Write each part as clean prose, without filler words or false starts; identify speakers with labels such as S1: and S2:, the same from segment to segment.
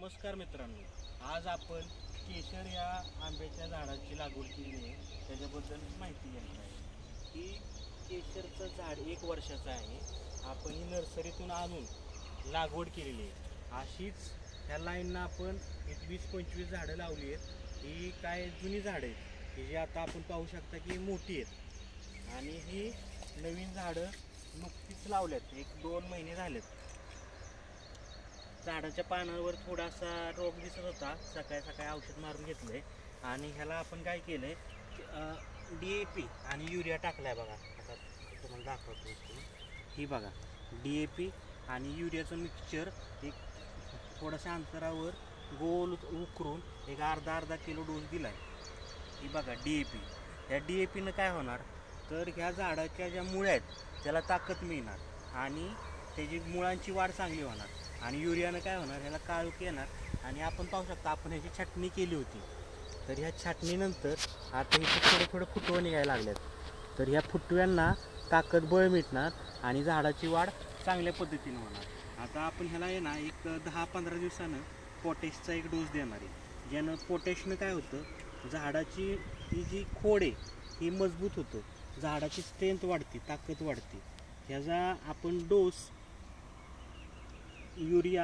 S1: नमस्कार मित्रांनो, आज आपण केशर या आंब्याच्या झाडाची लागवड केली आहे त्याच्याबद्दल माहिती घेणार आहे. ही केशरचं झाड 1 वर्षाचं आहे. आपण ही नर्सरीतून आणून लागवड केलेली आहे. अशीच ह्या लाईनना आपण 20-25 झाडं लावली आहेत. ही काय जुनी झाडं आहेत ही जी आता आपण पाहू शकता की मोठी आहेत आणि ही नवीन झाडं नुकतीच लावल्यात, 1-2 महिने झालेत. झाडाच्या पानावर थोडासा रोग दिसत होता, सकाळी सकाळी औषध मारून घेतलं आहे आणि ह्याला आपण काय केलं आहे, DAP आणि युरिया टाकला आहे. बघा आता तुम्हाला दाखवतो. ही बघा DAP आणि युरियाचं मिक्सचर एक थोड्याशा अंतरावर गोल उकरून एक अर्धा किलो डोस दिला आहे. ही बघा DAP. या DAPनं काय होणार तर ह्या झाडाच्या ज्या मुळ्या आहेत त्याला ताकद मिळणार आणि त्याची मुळांची वाढ चांगली होणार. आणि युरियानं काय होणार, ह्याला काळोख येणार. आणि आपण पाहू शकता आपण ह्याची छाटणी केली होती, तर ह्या छाटणीनंतर आता इथे थोडं फुटवं निघायला लागल्यात. तर ह्या फुटव्यांना ताकद बळ मिळणार आणि झाडाची वाढ चांगल्या पद्धतीने होणार. आता आपण ह्याला आहे ना एक 10-15 दिवसानं पोटॅशचा एक डोस देणार आहे. ज्यानं पोटॅशनं काय होतं, झाडाची ही जी खोड आहे ही मजबूत होतं, झाडाची स्ट्रेंथ वाढते, ताकद वाढते. ह्याचा आपण डोस युरिया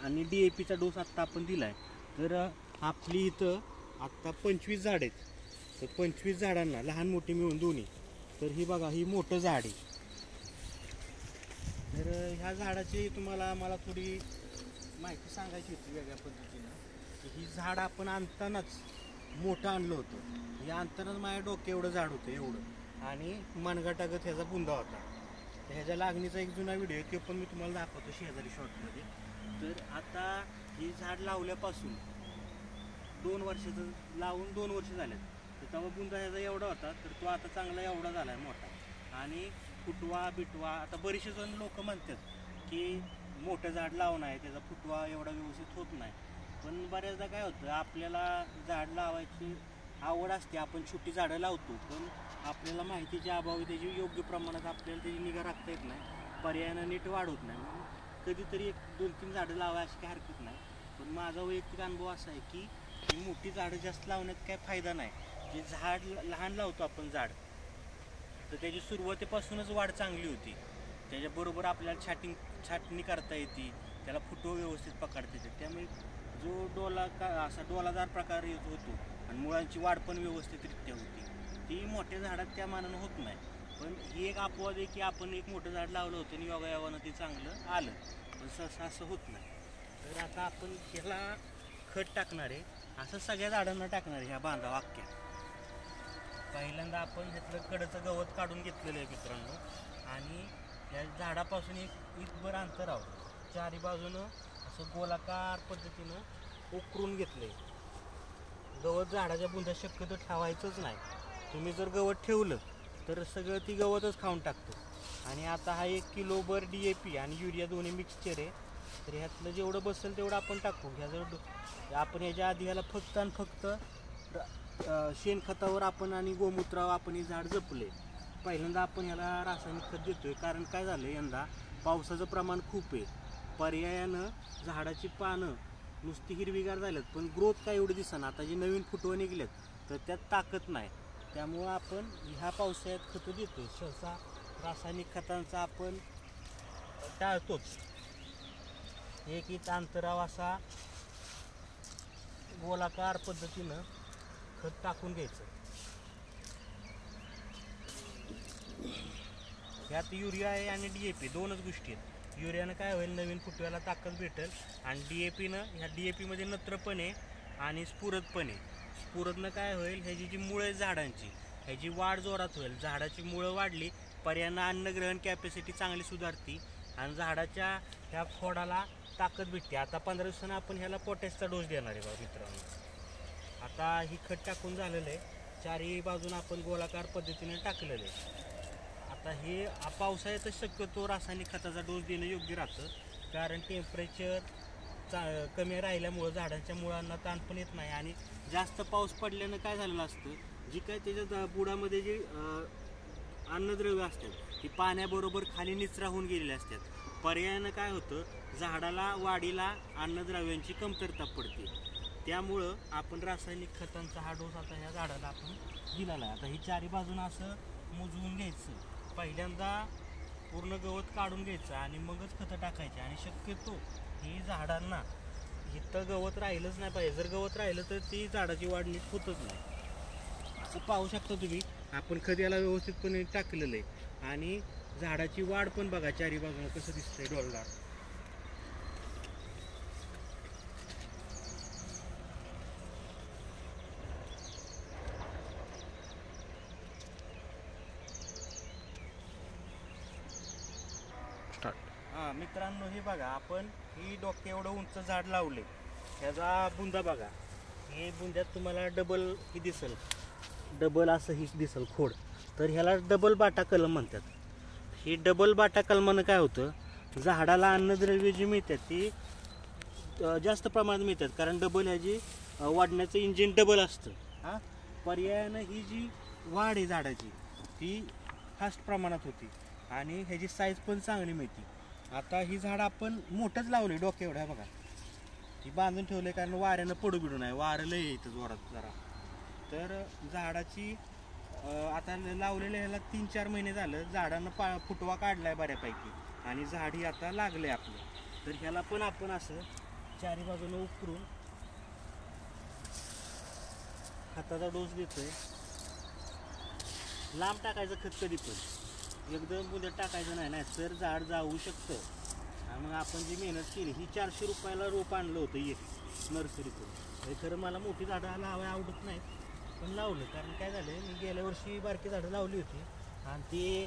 S1: आणि DAPचा डोस आत्ता आपण दिला आहे. तर आपली इथं आत्ता 25 झाड आहेत. तर 25 झाडांना लहान मोठी मिळून दोन्ही. तर ही बघा ही मोठं झाड आहे. तर ह्या झाडाची मला थोडी माहिती सांगायची होती वेगळ्या पद्धतीनं, की ही झाड आपण आणतानाच मोठं आणलं होतं. या आणतानाच माझ्या डोक्या एवढं झाड होतं एवढं आणि मनगटागत ह्याचा बुंदा होता. तर ह्याच्या लागणीचा एक जुना व्हिडिओ आहे, तो पण मी तुम्हाला दाखवतो शेजारी शॉर्टमध्ये. तर आता ही झाड लावल्यापासून 2 वर्षाचं लावून 2 वर्ष झालेत. तर तेव्हा बुंदा ह्याचा एवढा होता, तर तो आता चांगला एवढा झाला आहे मोठा. आणि फुटवा बिटवा आता बरेचसे जण लोक म्हणतात की मोठं झाड लावणं आहे त्याचा फुटवा एवढा व्यवस्थित होत नाही. पण बऱ्याचदा काय होतं, आपल्याला झाड लावायची आवड असते, आपण छोटी झाडं लावतो, पण आपल्याला माहितीच्या अभावी त्याची योग्य प्रमाणात आपल्याला त्याची निगा राखता येत नाही, पर्यायानं नीट वाढवत नाही. म्हणून कधीतरी 1-2-3 झाडं लावाय अशी काही हरकत नाही. पण माझा वैयक्तिक अनुभव असा आहे की ही मोठी झाडं जास्त लावण्यात काही फायदा नाही. जे झाड लहान लावतो आपण झाड, तर त्याची सुरुवातीपासूनच वाढ चांगली होती. त्याच्याबरोबर आपल्याला छाटणी करता येते, त्याला फुटवा व्यवस्थित पकडता येते. त्यामुळे जो असा डोलादार प्रकार येत होतो आणि मुळांची वाढ पण व्यवस्थितरित्या होती, ती मोठ्या झाडात त्या मानानं होत नाही. पण ही एक अपवाद आहे की आपण एक मोठं झाड लावलं होतं आणि योगायोगानं ते चांगलं आलं, पण सहसा असं होत नाही. तर आता आपण ह्याला खत टाकणार आहे, असं सगळ्या झाडांना टाकणार आहे ह्या बांधाव अख्ख्या. पहिल्यांदा आपण ह्यातलं कडचं गवत काढून घेतलेलं आहे मित्रांनो आणि या झाडापासून एक इतभर अंतरावर 4ही बाजूनं असं गोलाकार पद्धतीनं उकरून घेतलं आहे. गवत झाडाच्या बुंध्यात शक्यतो ठेवायचंच नाही. तुम्ही जर गवत ठेवलं तर सगळं ती गवतच खाऊन टाकतं. आणि आता हा 1 किलोभर DAP आणि युरिया दोन्ही मिक्सचर आहे. तर ह्यातलं जेवढं बसेल तेवढं आपण टाकू. आपण ह्याच्या आधी ह्याला फक्त आणि फक्त शेणखतावर आपण आणि गोमूत्रावर आपण हे झाड जपले. पहिल्यांदा आपण ह्याला रासायनिक खत देतोय, कारण काय झालं यंदा पावसाचं प्रमाण खूप आहे. पर्यायानं झाडाची पानं नुसती हिरवीगार झाल्यात, पण ग्रोथ काय एवढी दिसेना. आता जे नवीन फुटवं निघल्यात तर त्यात ताकद नाही. त्यामुळं आपण ह्या पावसाळ्यात खतं देतो. सहसा रासायनिक खतांचा आपण टाळतोच. एक अंतराव असा गोलाकार पद्धतीनं खत टाकून घ्यायचं. यात युरिया आहे आणि DAP दोनच गोष्टी आहेत. युरियानं काय होईल, नवीन फुटव्याला ताकद भेटेल आणि ह्या DAPमध्ये नत्र पण आहे आणि स्फुरद पण आहे. स्फुरदनं काय होईल, ह्याची जी मुळं आहे झाडांची ह्याची वाढ जोरात होईल. झाडाची मुळं वाढली, पर्यायानं अन्नग्रहण कॅपॅसिटी चांगली सुधारती आणि झाडाच्या ह्या खोडाला ताकद भेटते. आता 15 दिवसांना आपण ह्याला पोटॅशचा डोस देणार आहे बघा मित्रांनो. आता ही खत टाकून झालेलं आहे, 4ही बाजून आपण गोलाकार पद्धतीने टाकलेलं आहे. आता हे पावसाळ्यातच शक्यतो रासायनिक खताचा डोस देणं योग्य राहतं, कारण टेम्परेचर कमी राहिल्यामुळं झाडांच्या मुळांना ताण पण येत नाही. आणि जास्त पाऊस पडल्यानं काय झालेलं असतं, जी काय त्याच्या बुडामध्ये जी अन्नद्रव्य असतात ती पाण्याबरोबर खाली निचरा होऊन गेलेले असतात. पर्यायानं काय होतं, झाडाला वाढीला अन्नद्रव्यांची कमतरता पडते. त्यामुळं आपण रासायनिक खतांचा हा डोस आता ह्या झाडाला आपण दिलेला आहे. आता ही चारी बाजूनं असं मोजवून घ्यायचं, पहिल्यांदा पूर्ण गवत काढून घ्यायचं आणि मगच खतं टाकायचे. आणि शक्यतो ही झाडांना इथं गवत राहिलंच नाही पाहिजे. जर गवत राहिलं तर ती झाडाची वाढ नीट होतच नाही. असं पाहू शकता तुम्ही, आपण खत याला व्यवस्थितपणे टाकलेलं आहे आणि झाडाची वाढ पण बघा चारी बाजूला कसं दिसतंय डोलदार. हां मित्रांनो, हे बघा, आपण ही डोके एवढं उंच झाड लावले, ह्याचा बुंदा बघा. हे बुंद्यात तुम्हाला डबल ही दिसल, डबल असं ही दिसल खोड. तर ह्याला डबल बाटा कलम म्हणतात. ही डबल बाटा कलमानं काय होतं, झाडाला अन्नद्रव्य जी मिळतात ती जास्त प्रमाणात मिळतात, कारण डबल ह्याची वाढण्याचं इंजिन डबल असतं. हां, पर्यायानं ही जी वाढ आहे झाडाची ती फास्ट प्रमाणात होती आणि ह्याची साईज पण चांगली मिळते. आता ही झाड आपण मोठंच लावले, डोके एवढ्या बघा, ही बांधून ठेवले कारण वाऱ्यानं पडू बिडू नाही. वारं लय येतं जोरात जरा. तर झाडाची आता लावलेलं ह्याला 3-4 महिने झालं, झाडानं फुटवा काढलाय बऱ्यापैकी आणि झाड ही आता लागले आपलं. तर ह्याला पण आपण असं चारी बाजूनं उकरून खताचा डोस देतोय. लांब टाकायचं खत कधी पण, एकदम बुंद्यात टाकायचं नाही, नाही तर झाड जाऊ शकतं. आणि मग आपण जी मेहनत केली, ही 400 रुपयाला रोप आणलं होतं एक नर्सरीतून. हे खरं मला मोठी झाडं लावायला आवडत नाहीत, पण लावलं कारण काय झालं, मी गेल्या वर्षी बारकी झाडं लावली होती आणि ती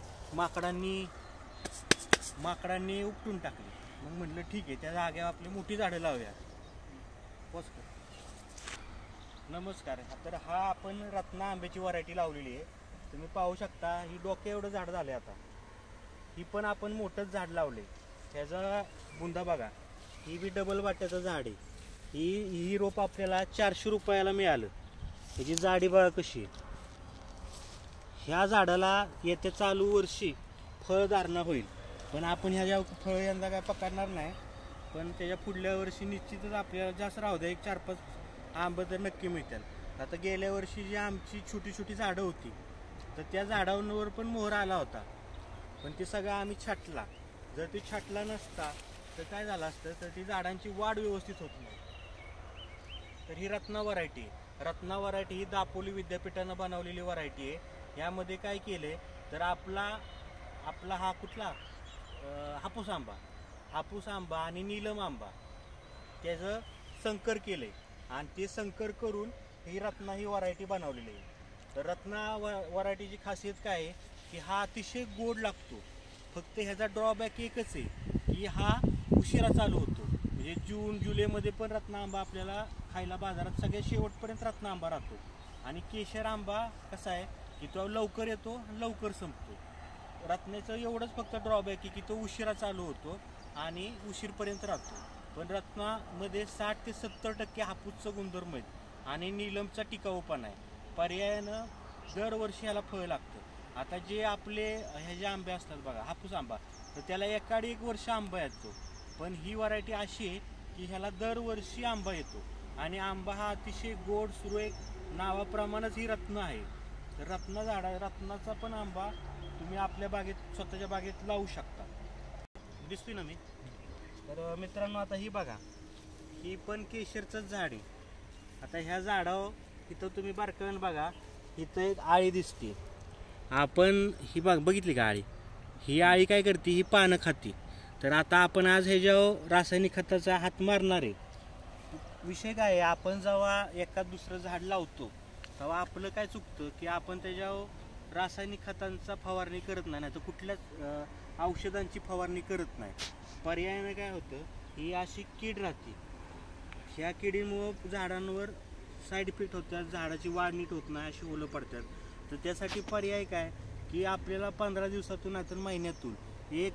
S1: माकडांनी उपटून टाकली. मग म्हटलं ठीक आहे, त्या जागेवर आपली मोठी झाडं लावूया. नमस्कार. तर हा आपण रत्ना आंब्याची व्हरायटी लावलेली आहे. तुम्ही पाहू शकता, ही डोके एवढं झाड झाले. आता ही पण आपण मोठंच झाड लावले. त्याचा बुंदा बघा, ही बी डबल वाट्याचं झाड आहे. ही रोप आपल्याला 400 रुपयाला मिळालं. त्याची जाडी बघा कशी आहे. ह्या झाडाला येत्या चालू वर्षी फळधारणा होईल, पण आपण ह्याच्या फळ यंदा काय पकडणार नाही, पण त्याच्या पुढल्या वर्षी निश्चितच आपल्याला जास्त राहू द्या, 1-4-5 आंबं तर नक्की मिळतात. आता गेल्या वर्षी जी आमची छोटी छोटी झाडं होती, तर त्या झाडांवर पण मोहर आला होता, पण ते सगळं आम्ही छाटला. जर ते छाटला नसता तर काय झालं असतं, तर ती झाडांची वाढ व्यवस्थित होत नाही. तर ही रत्ना व्हरायटी ही दापोली विद्यापीठानं बनवलेली व्हरायटी आहे. यामध्ये काय केले, तर आपला हा कुठला हापूस आंबा आणि नीलम आंबा त्याचं संकर केले आणि ते संकर करून ही रत्ना ही व्हरायटी बनवलेली आहे. तर रत्ना व्हरायटीची खासियत काय आहे की हा अतिशय गोड लागतो. फक्त ह्याचा ड्रॉबॅक एकच आहे की हा उशिरा चालू होतो. म्हणजे जून जुलैमध्ये पण रत्ना आंबा आपल्याला खायला बाजारात सगळ्यात शेवटपर्यंत रत्ना आंबा राहतो. आणि केशर आंबा कसा आहे की तो लवकर येतो आणि लवकर संपतो. रत्नाचं एवढंच फक्त ड्रॉबॅक आहे की तो उशिरा चालू होतो आणि उशीरपर्यंत राहतो. पण रत्नामध्ये 60 ते 70% हापूसचं गुणधर्म आहेत आणि नीलमचा टिकाऊपणा आहे. पर्यायानं दरवर्षी ह्याला फळ लागतं. आता जे आपले हे जे आंबे असतात बघा, हापूस आंबा, तर त्याला एकाडी 1 वर्ष आंबा येतो. पण ही व्हरायटी अशी आहे की ह्याला दरवर्षी आंबा येतो आणि आंबा हा अतिशय गोड सुरेख, नावाप्रमाणेच ही रत्न आहे. तर रत्नाचा पण आंबा तुम्ही आपल्या बागेत, स्वतःच्या बागेत लावू शकता. दिसतोय ना मी. तर मित्रांनो, आता ही बघा, ही पण केशरचंच झाड आहे. आता ह्या झाडावर इथं तुम्ही बारकाईनं बघा, इथं एक आळी दिसते. आपण ही बघितली का आळी? ही आळी काय करते, ही पानं खाती. तर आता आपण आज ह्याच्यावर रासायनिक खताचा हात मारणार आहे. विषय काय आहे, आपण जेव्हा एखाद दुसरं झाड लावतो तेव्हा आपलं काय चुकतं की आपण त्याच्यावर रासायनिक खतांचा फवारणी करत नाही, तर कुठल्याच औषधांची फवारणी करत नाही. पर्यायाने काय होतं, ही अशी कीड राहते. ह्या किडीमुळं झाडांवर साईड इफेक्ट होतात, झाडाची वाढ नीट होत नाही, अशी ओलं पडतात. तर त्यासाठी पर्याय काय की आपल्याला 15 दिवसातून नाहीतर महिन्यातून एक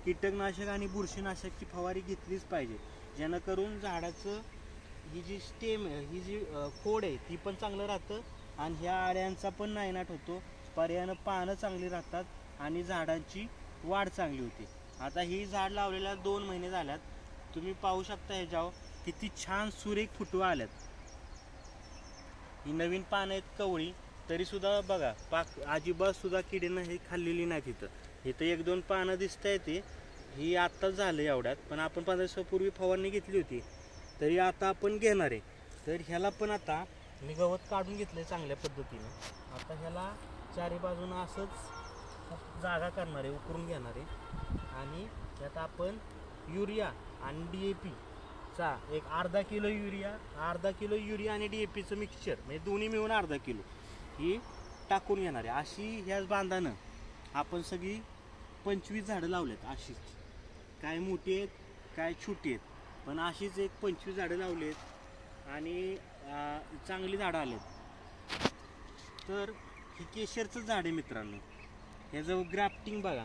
S1: कीटकनाशक आणि बुरशीनाशकची फवारणी घेतलीच पाहिजे, जेणेकरून झाडाचं ही जी स्टेम आहे, ही जी खोड आहे ती पण चांगलं राहतं आणि ह्या आळ्यांचा पण नायनाट होतो. पर्यायानं पानं चांगली राहतात आणि झाडांची वाढ चांगली होते. आता ही झाड लावलेल्या 2 महिने झाल्यात. तुम्ही पाहू शकता ह्याच्यावर किती छान सुरेख फुटवा आल्यात. ही नवीन पानं आहेत कवळी, तरी सुद्धा बघा पाक अजिबात सुद्धा किडीनं हे खाल्लेली नाही. इथं 1-2 पानं दिसत आहे ते, ही आत्ताच झालं एवढ्यात, पण आपण 15 दिवसापूर्वी फवारणी घेतली होती, तरी आता आपण घेणार आहे. तर ह्याला पण आता मी गवत काढून घेतलं चांगल्या पद्धतीनं. आता ह्याला चारी बाजूनं असंच जागा करणार आहे, उकरून घेणार आहे. आणि त्यात आपण युरिया आणि DAP चा एक अर्धा किलो युरिया आणि DAPचं मिक्सचर, म्हणजे दोन्ही मिळून अर्धा किलो ही टाकून घेणार आहे. अशी ह्याच बांधानं आपण सगळी 25 झाडं लावलेत. अशीच काय मोठी आहेत काय छोटी आहेत, पण अशीच एक 25 झाडं लावलेत आणि चांगली झाडं आलेत. तर हे केशरचं झाड आहे मित्रांनो. ह्याचं ग्राफ्टिंग बघा,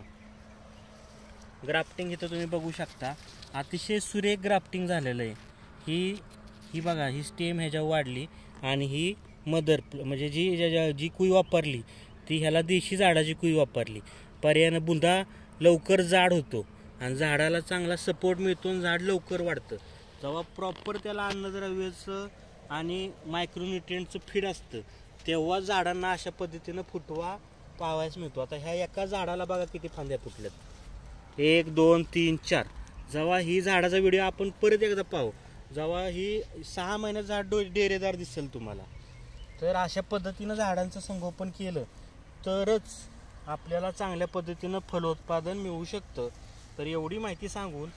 S1: ग्राफ्टिंग इथं तुम्ही बघू शकता, अतिशय सुरेख ग्राफ्टिंग झालेलं आहे. ही बघा, ही स्टेम ह्याच्यावर वाढली आणि ही मदर म्हणजे जी कुई वापरली ती ह्याला देशी झाडाची कुई वापरली. पर्यायानं बुंदा लवकर जाड होतो आणि झाडाला चांगला सपोर्ट मिळतो आणि झाड लवकर वाढतं. जेव्हा प्रॉपर त्याला अन्नद्रव्याचं आणि मायक्रोन्युट्रिएंटचं फीड असतं तेव्हा झाडांना अशा पद्धतीनं फुटवा पाहायला मिळतो. आता ह्या एका झाडाला बघा किती फांद्या फुटल्यात, 1 2 3 4. जेव्हा ही झाडाचा व्हिडिओ आपण परत एकदा पाहू, जेव्हा ही 6 महिन्यात झाड डेरेदार दिसेल तुम्हाला. तर अशा पद्धतीनं झाडांचं संगोपन केलं तरच आपल्याला चांगल्या पद्धतीनं फलोत्पादन मिळू शकतं. तर एवढी माहिती सांगून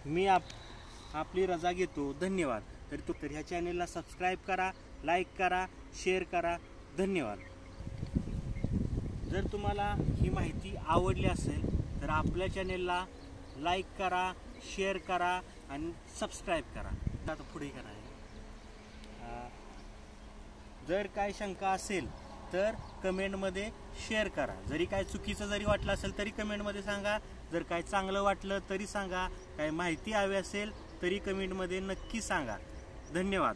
S1: मी आपली रजा घेतो. धन्यवाद. तर ह्या चॅनेलला सबस्क्राईब करा, लाईक करा, शेअर करा. धन्यवाद. जर तुम्हाला ही माहिती आवडली असेल तर आपल्या चॅनेलला लाईक करा, शेअर करा आणि सबस्क्राईब करा. आता पुढे करा. जर काय शंका असेल तर कमेंटमध्ये शेअर करा. जरी काय चुकीचं जरी वाटलं असेल तरी कमेंटमध्ये सांगा. जर काय चांगलं वाटलं तरी सांगा. काय माहिती हवी असेल तरी कमेंटमध्ये नक्की सांगा. धन्यवाद.